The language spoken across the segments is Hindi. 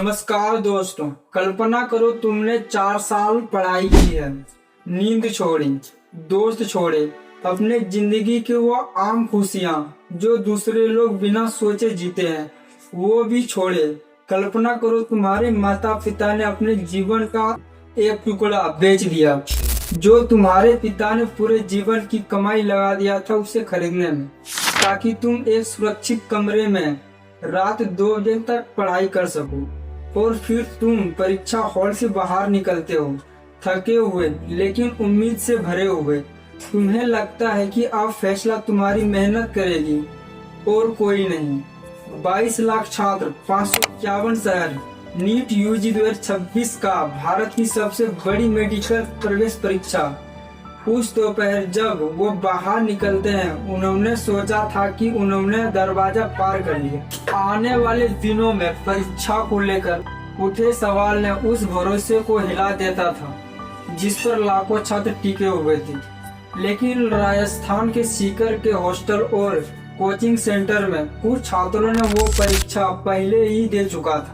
नमस्कार दोस्तों, कल्पना करो तुमने 4 साल पढ़ाई की है, नींद छोड़ी, दोस्त छोड़े, अपने जिंदगी की वो आम खुशियां जो दूसरे लोग बिना सोचे जीते हैं वो भी छोड़े। कल्पना करो तुम्हारे माता पिता ने अपने जीवन का एक टुकड़ा बेच दिया जो तुम्हारे पिता ने पूरे जीवन की कमाई लगा दिया था उसे खरीदने में, ताकि तुम एक सुरक्षित कमरे में रात 2 बजे तक पढ़ाई कर सको। और फिर तुम परीक्षा हॉल से बाहर निकलते हो, थके हुए लेकिन उम्मीद से भरे हुए। तुम्हें लगता है कि अब फैसला तुम्हारी मेहनत करेगी और कोई नहीं। 22 लाख छात्र, 551 शहर, नीट यूजी 2026 का भारत की सबसे बड़ी मेडिकल प्रवेश परीक्षा। उस दोपहर जब वो बाहर निकलते हैं उन्होंने सोचा था कि उन्होंने दरवाजा पार कर लिया। आने वाले दिनों में परीक्षा को लेकर उठे सवाल ने उस भरोसे को हिला देता था जिस पर लाखों छात्र टिके हुए थे। लेकिन राजस्थान के सीकर के हॉस्टल और कोचिंग सेंटर में कुछ छात्रों ने वो परीक्षा पहले ही दे चुका था।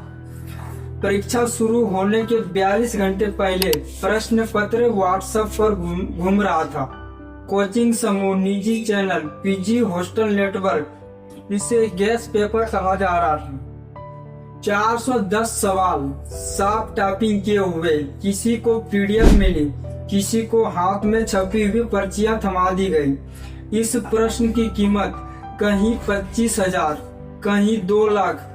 परीक्षा शुरू होने के 42 घंटे पहले प्रश्न पत्र व्हाट्सएप पर घूम रहा था। कोचिंग समूह, निजी चैनल, पीजी हॉस्टल नेटवर्क, इसे गैस पेपर कहा जा रहा था। 410 सवाल साफ टाइपिंग किए हुए, किसी को पीडीएफ मिली, किसी को हाथ में छपी हुई पर्चियां थमा दी गई। इस प्रश्न की कीमत कहीं 25,000, कहीं 2 लाख,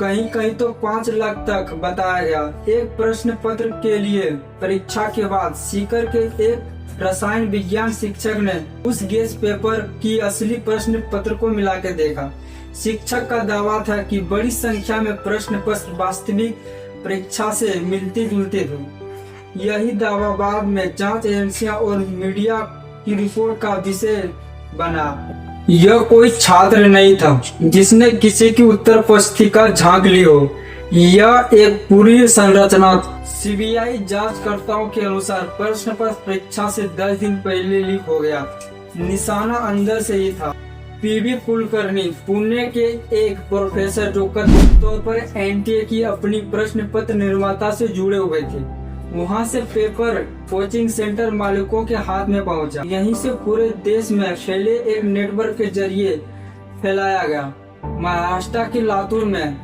कहीं कहीं तो 5 लाख तक बताया गया। एक प्रश्न पत्र के लिए परीक्षा के बाद सीकर के एक रसायन विज्ञान शिक्षक ने उस गैस पेपर की असली प्रश्न पत्र को मिला के देखा। शिक्षक का दावा था कि बड़ी संख्या में प्रश्न पत्र वास्तविक परीक्षा से मिलते जुलते थे। यही दावा बाद में जांच एजेंसियां और मीडिया की रिपोर्ट का विषय बना। यह कोई छात्र नहीं था जिसने किसी की उत्तर पुस्तिका झांक ली हो। यह एक पूरी संरचना। सीबीआई जांचकर्ताओं के अनुसार प्रश्न पत्र परीक्षा से 10 दिन पहले लीक हो गया। निशाना अंदर से ही था। पीवी कुलकर्णी, पुणे के एक प्रोफेसर जो कथित तौर पर एनटीए की अपनी प्रश्न पत्र निर्माता से जुड़े हुए थे, वहां से पेपर कोचिंग सेंटर मालिकों के हाथ में पहुंचा। यहीं से पूरे देश में फैले एक नेटवर्क के जरिए फैलाया गया। महाराष्ट्र के लातूर में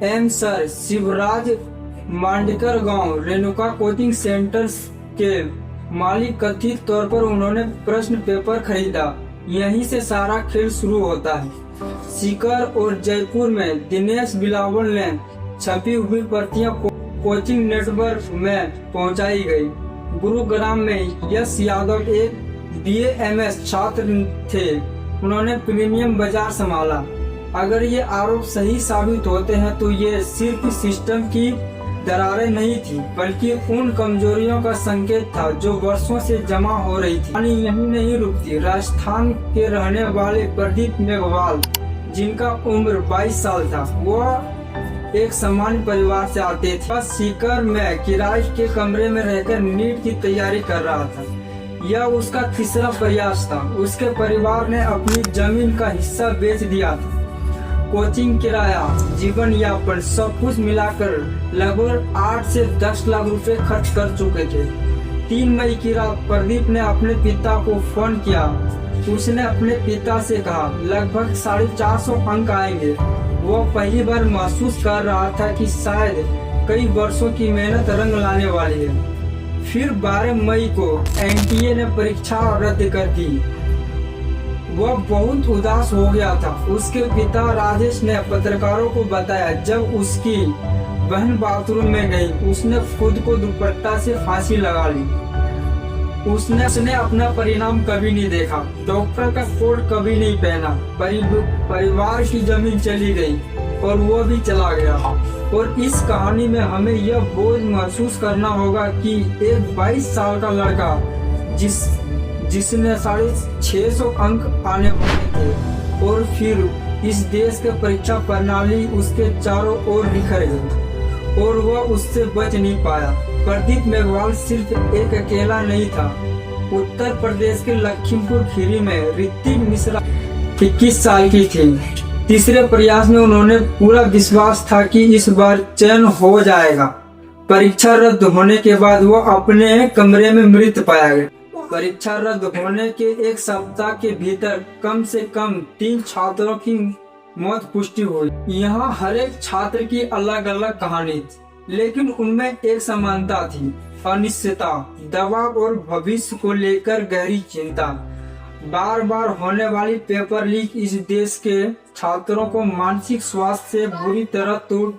एम सर शिवराज मांडकर गांव रेणुका कोचिंग सेंटर के मालिक कथित तौर पर उन्होंने प्रश्न पेपर खरीदा। यहीं से सारा खेल शुरू होता है। सीकर और जयपुर में दिनेश बिलावल ने छपी हुई पर्चियां कोचिंग नेटवर्क में पहुंचाई गई। गुरुग्राम में यश यादव एक BA-MS छात्र थे। उन्होंने प्रीमियम बाजार संभाला। अगर ये आरोप सही साबित होते हैं तो ये सिर्फ सिस्टम की दरारें नहीं थी बल्कि उन कमजोरियों का संकेत था जो वर्षों से जमा हो रही थी। यानी यही नहीं रुकती। राजस्थान के रहने वाले प्रदीप मेघवाल, जिनका उम्र 22 साल था, वो एक सामान्य परिवार से आते थे। सीकर में किराए के कमरे में रहकर नीट की तैयारी कर रहा था। यह उसका तीसरा प्रयास था। उसके परिवार ने अपनी जमीन का हिस्सा बेच दिया था। कोचिंग किराया, जीवन यापन, सब कुछ मिलाकर लगभग 8 से 10 लाख रुपए खर्च कर चुके थे। 3 मई की रात प्रदीप ने अपने पिता को फोन किया। उसने अपने पिता से कहा लगभग 450 अंक आएंगे। वो पहली बार महसूस कर रहा था कि शायद कई वर्षों की मेहनत रंग लाने वाली है। फिर 12 मई को एनटीए ने परीक्षा रद्द कर दी। वह बहुत उदास हो गया था। उसके पिता राजेश ने पत्रकारों को बताया जब उसकी बहन बाथरूम में गई, उसने खुद को दुपट्टा से फांसी लगा ली। उसने अपना परिणाम कभी नहीं देखा, डॉक्टर का कोट कभी नहीं पहना। परिवार की जमीन चली गई और वो भी चला गया। और इस कहानी में हमें यह बोझ महसूस करना होगा कि एक 22 साल का लड़का जिसने 650 अंक आने वाले थे और फिर इस देश के परीक्षा प्रणाली उसके चारों ओर बिखर गई और वह उससे बच नहीं पाया। प्रदीप मेघवाल सिर्फ एक अकेला नहीं था। उत्तर प्रदेश के लखीमपुर खीरी में ऋतिक मिश्रा 21 साल की थी। तीसरे प्रयास में उन्होंने पूरा विश्वास था कि इस बार चयन हो जाएगा। परीक्षा रद्द होने के बाद वो अपने कमरे में मृत पाया गया। परीक्षा रद्द होने के एक सप्ताह के भीतर कम से कम 3 छात्रों की मौत पुष्टि हुई। यहाँ हर एक छात्र की अलग अलग कहानी थी, लेकिन उनमें एक समानता थी, अनिश्चितता, दबाव और भविष्य को लेकर गहरी चिंता। बार बार होने वाली पेपर लीक इस देश के छात्रों को मानसिक स्वास्थ्य से बुरी तरह तोड़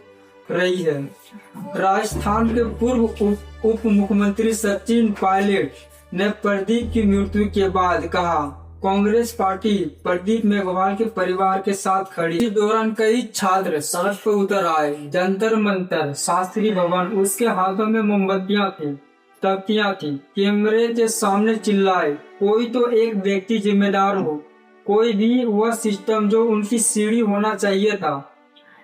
रही है। राजस्थान के पूर्व उप मुख्यमंत्री सचिन पायलट ने प्रदीप की मृत्यु के बाद कहा, कांग्रेस पार्टी प्रदीप मेघवाल के परिवार के साथ खड़ी। इस दौरान कई छात्र सड़क पर उतर आए। जंतर मंतर, शास्त्री भवन, उसके हाथों में मोमबत्तियां थी, तख्तियां थी, कैमरे के सामने चिल्लाए, कोई तो एक व्यक्ति जिम्मेदार हो, कोई भी वह सिस्टम जो उनकी सीढ़ी होना चाहिए था,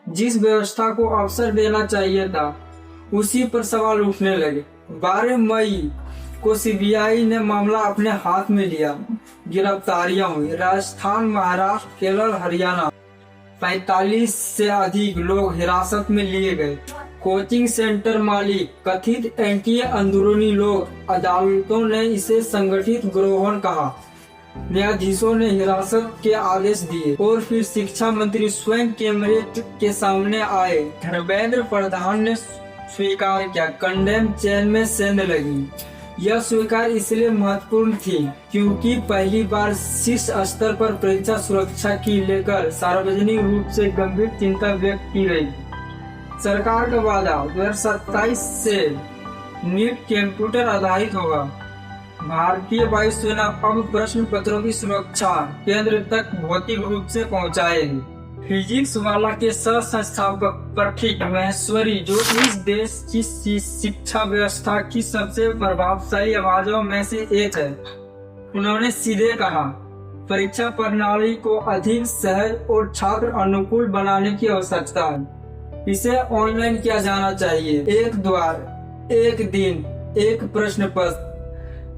जिस व्यवस्था को अवसर देना चाहिए था, उसी पर सवाल उठने लगे। 12 मई को सीबीआई ने मामला अपने हाथ में लिया। गिरफ्तारियां हुई। राजस्थान, महाराष्ट्र, केरल, हरियाणा 45 से अधिक लोग हिरासत में लिए गए। कोचिंग सेंटर मालिक, कथित एंटी अंदरूनी लोग, अदालतों ने इसे संगठित गिरोह कहा। न्यायाधीशों ने हिरासत के आदेश दिए और फिर शिक्षा मंत्री स्वयं कैमरे के सामने आए। धर्मेंद्र प्रधान ने स्वीकार किया, कंडेम चेन में सेंध लगी। यह स्वीकार इसलिए महत्वपूर्ण थी क्योंकि पहली बार शीर्ष स्तर पर परीक्षा सुरक्षा की लेकर सार्वजनिक रूप से गंभीर चिंता व्यक्त की गई। सरकार का वादा 2027 से नीट कंप्यूटर आधारित होगा। भारतीय वायुसेना अब प्रश्न पत्रों की सुरक्षा केंद्र तक भौतिक रूप से पहुंचाएगी। फिजिक्स वाला के सह संस्थापक प्रतीक महेश्वरी, जो इस देश की शिक्षा व्यवस्था की सबसे प्रभावशाली आवाजों में से एक है, उन्होंने सीधे कहा, परीक्षा प्रणाली को अधिक सहज और छात्र अनुकूल बनाने की आवश्यकता है। इसे ऑनलाइन किया जाना चाहिए। एक द्वार, एक दिन, एक प्रश्न पत्र।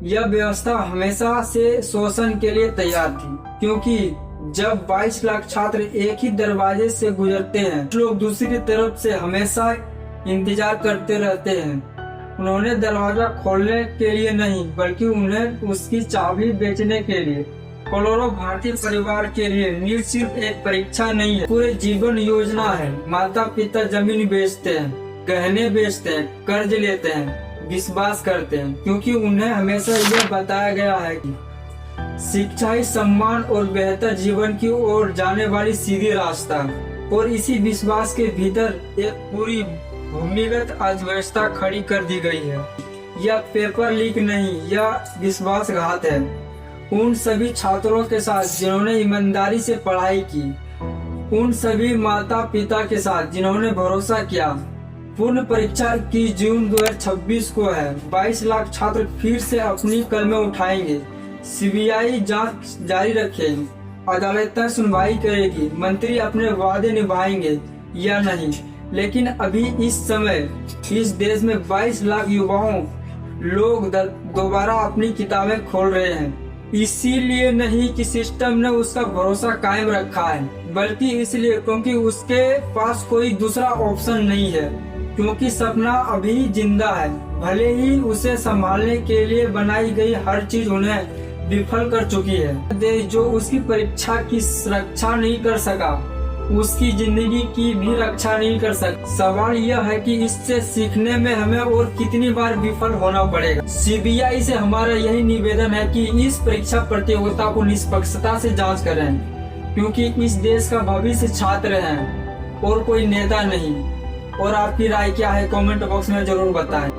यह व्यवस्था हमेशा से शोषण के लिए तैयार थी, क्योंकि जब 22 लाख छात्र एक ही दरवाजे से गुजरते हैं, लोग दूसरी तरफ से हमेशा इंतजार करते रहते हैं। उन्होंने दरवाजा खोलने के लिए नहीं, बल्कि उन्हें उसकी चाबी बेचने के लिए। करोड़ों भारतीय परिवार के लिए नीट सिर्फ एक परीक्षा नहीं है, पूरे जीवन योजना है। माता पिता जमीन बेचते हैं, गहने बेचते हैं, कर्ज लेते हैं, विश्वास करते हैं, क्योंकि उन्हें हमेशा यह बताया गया है कि शिक्षा ही सम्मान और बेहतर जीवन की ओर जाने वाली सीधी रास्ता। और इसी विश्वास के भीतर एक पूरी भूमिगत अर्थव्यवस्था खड़ी कर दी गई है। यह पेपर लीक नहीं, यह विश्वासघात है। उन सभी छात्रों के साथ जिन्होंने ईमानदारी से पढ़ाई की, उन सभी माता पिता के साथ जिन्होंने भरोसा किया। पूर्ण परीक्षा 21 जून 2026 को है। 22 लाख छात्र फिर से अपनी कलमें उठाएंगे। सीबीआई जांच जारी रखेगी, अदालत सुनवाई करेगी, मंत्री अपने वादे निभाएंगे या नहीं। लेकिन अभी इस समय इस देश में 22 लाख युवाओं लोग दोबारा अपनी किताबें खोल रहे हैं। इसीलिए नहीं कि सिस्टम ने उसका भरोसा कायम रखा है, बल्कि इसलिए क्योंकि उसके पास कोई दूसरा ऑप्शन नहीं है, क्योंकि सपना अभी जिंदा है। भले ही उसे संभालने के लिए बनाई गई हर चीज उन्हें विफल कर चुकी है। देश जो उसकी परीक्षा की रक्षा नहीं कर सका, उसकी जिंदगी की भी रक्षा नहीं कर सका। सवाल यह है कि इससे सीखने में हमें और कितनी बार विफल होना पड़ेगा। सीबीआई से हमारा यही निवेदन है कि इस परीक्षा प्रतियोगिता को निष्पक्षता से जांच करें, क्योंकि इस देश का भविष्य छात्र हैं और कोई नेता नहीं। और आपकी राय क्या है, कमेंट बॉक्स में जरूर बताएं।